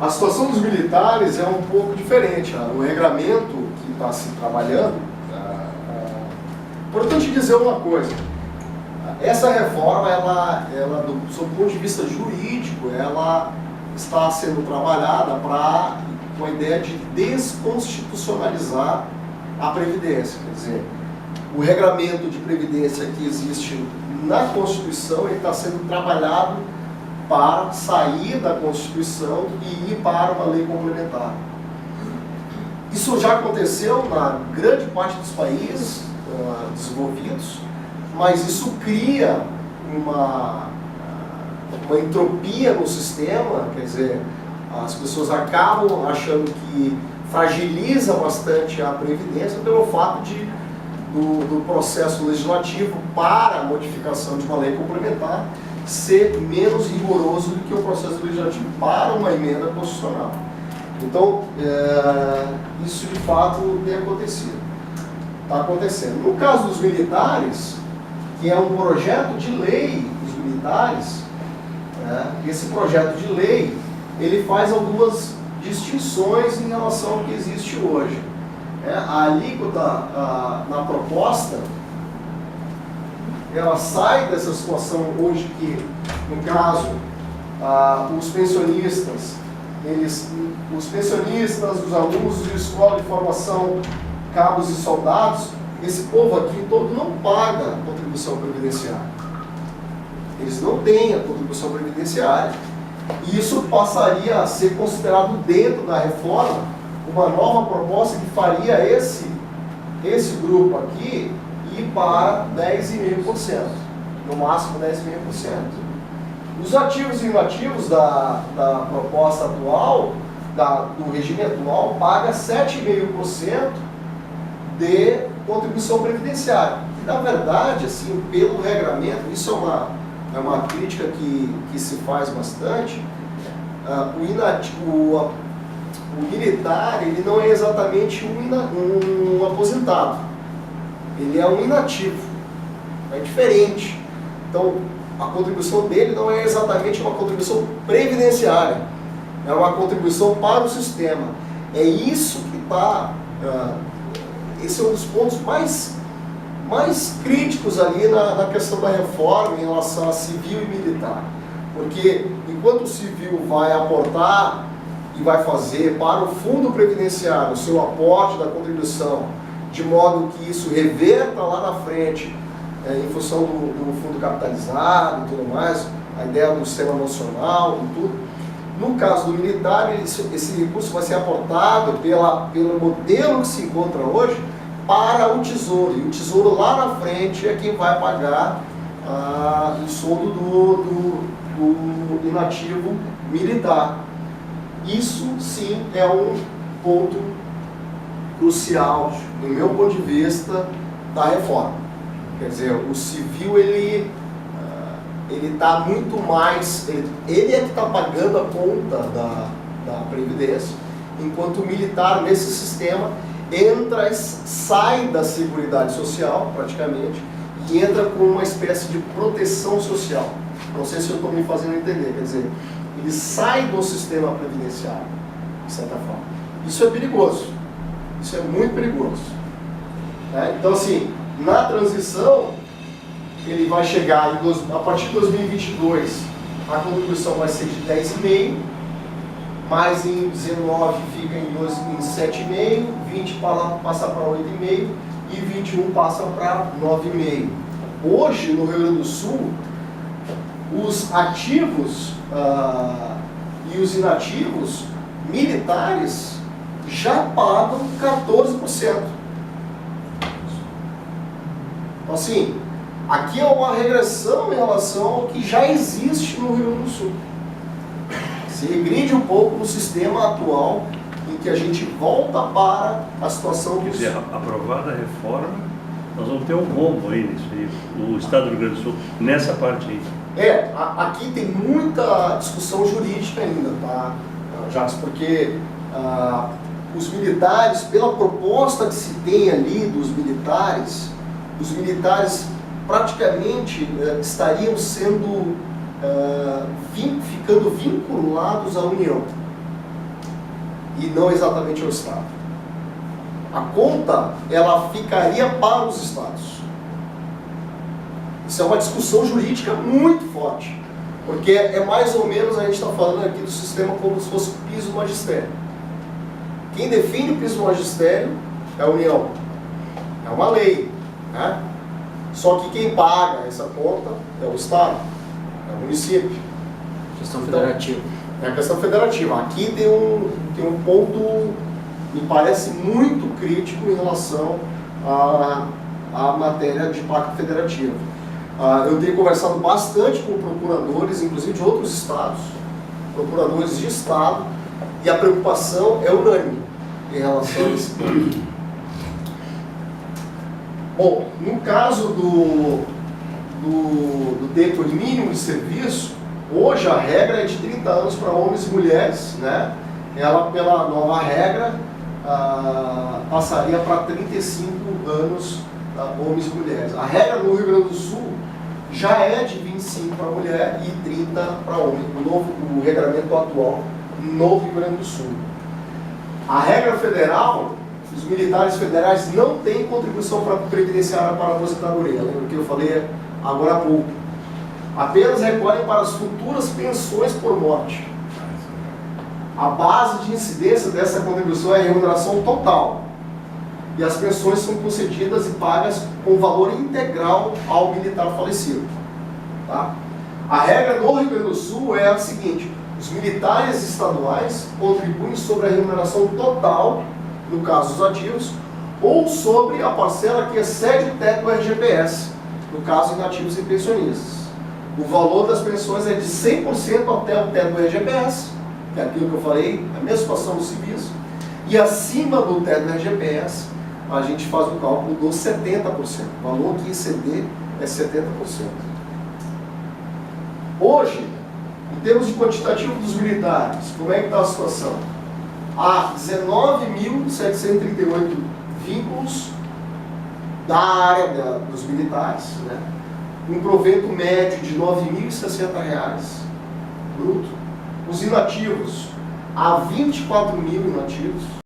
[SPEAKER 2] a situação dos militares é um pouco diferente. O regramento que está se trabalhando. Importante dizer uma coisa: essa reforma, sob o ponto de vista jurídico, ela está sendo trabalhada com a ideia de desconstitucionalizar a Previdência. Quer dizer, o regramento de Previdência que existe na Constituição está sendo trabalhado para sair da Constituição e ir para uma lei complementar. Isso já aconteceu na grande parte dos países desenvolvidos, mas isso cria uma entropia no sistema, quer dizer, as pessoas acabam achando que fragiliza bastante a Previdência pelo fato do processo legislativo para a modificação de uma lei complementar ser menos rigoroso do que o processo legislativo para uma emenda constitucional. Então, isso de fato tem acontecido. Está acontecendo. No caso dos militares, que é um projeto de lei dos militares, esse projeto de lei, ele faz algumas distinções em relação ao que existe hoje. A alíquota na proposta, ela sai dessa situação hoje que, no caso, os pensionistas, os alunos de escola de formação, cabos e soldados, esse povo aqui todo não paga contribuição previdenciária. Eles não têm a contribuição previdenciária. E isso passaria a ser considerado dentro da reforma uma nova proposta que faria esse grupo aqui ir para 10,5%, no máximo 10,5%. Os ativos e inativos da proposta atual, do regime atual, paga 7,5% de contribuição previdenciária. E, na verdade, assim, pelo regramento, isso é uma crítica que se faz bastante, o militar ele não é exatamente um aposentado, ele é um inativo, é diferente. Então, a contribuição dele não é exatamente uma contribuição previdenciária, é uma contribuição para o sistema. É isso que está, esse é um dos pontos mais críticos ali na questão da reforma em relação a civil e militar. Porque enquanto o civil vai aportar e vai fazer para o fundo previdenciário o seu aporte da contribuição, de modo que isso reverta lá na frente, em função do fundo capitalizado e tudo mais, a ideia do sistema nacional e tudo. No caso do militar, esse recurso vai ser aportado pelo modelo que se encontra hoje para o Tesouro. E o Tesouro lá na frente é quem vai pagar o soldo do inativo militar. Isso sim é um ponto crucial, do meu ponto de vista, da reforma. Quer dizer, o civil ele está muito mais, ele é que está pagando a conta da Previdência, enquanto o militar nesse sistema entra e sai da Seguridade Social, praticamente, e entra com uma espécie de proteção social. Não sei se eu estou me fazendo entender, quer dizer, ele sai do sistema previdenciário, de certa forma. Isso é perigoso, isso é muito perigoso. Então, assim, na transição, ele vai chegar, a partir de 2022, a contribuição vai ser de 10,5%, mais em 19 fica em 7,5%, 20 passa para 8,5% e 21 passa para 9,5%. Hoje, no Rio Grande do Sul, os ativos e os inativos militares já pagam 14%. Então, assim, aqui é uma regressão em relação ao que já existe no Rio Grande do Sul. Se regride um pouco no sistema atual, em que a gente volta para a situação
[SPEAKER 1] que... Quer dizer, aprovada a reforma, nós vamos ter um rombo aí nisso aí, o Estado do Rio Grande do Sul, nessa parte aí.
[SPEAKER 2] Aqui tem muita discussão jurídica ainda, tá, Jacques? Porque os militares, pela proposta que se tem ali dos militares, os militares praticamente estariam sendo ficando vinculados à União e não exatamente ao Estado. A conta ela ficaria para os Estados. Isso é uma discussão jurídica muito forte, porque é mais ou menos, a gente está falando aqui do sistema como se fosse o piso magistério. Quem define o piso magistério é a União, é uma lei, né? Só que quem paga essa conta é o Estado, é o município.
[SPEAKER 4] Questão federativa.
[SPEAKER 2] É a questão federativa. Aqui tem um ponto, me parece muito crítico em relação à matéria de pacto federativo. Eu tenho conversado bastante com procuradores, inclusive de outros estados, procuradores de estado, e a preocupação é unânime em relação a esse ponto. Bom, no caso do tempo mínimo de serviço, hoje a regra é de 30 anos para homens e mulheres, né? Ela, pela nova regra, passaria para 35 anos homens e mulheres. A regra no Rio Grande do Sul já é de 25 para mulher e 30 para homem, o regramento atual no Rio Grande do Sul. A regra federal, os militares federais não têm contribuição previdenciária para a aposentadoria, lembra que eu falei agora há pouco. Apenas recolhem para as futuras pensões por morte. A base de incidência dessa contribuição é a remuneração total. E as pensões são concedidas e pagas com valor integral ao militar falecido. Tá? A regra do Rio Grande do Sul é a seguinte: os militares estaduais contribuem sobre a remuneração total, no caso dos ativos, ou sobre a parcela que excede o teto do RGPS, no caso inativos e pensionistas. O valor das pensões é de 100% até o teto do RGPS, que é aquilo que eu falei, a mesma situação dos civis, e acima do teto do RGPS, a gente faz o cálculo dos 70%. O valor que exceder é 70%. Hoje, Em termos de quantitativo dos militares, como é que está a situação? Há 19.738 vínculos da área dos militares, né? Um provento médio de R$ 9.060 bruto. Os inativos, há 24 mil inativos.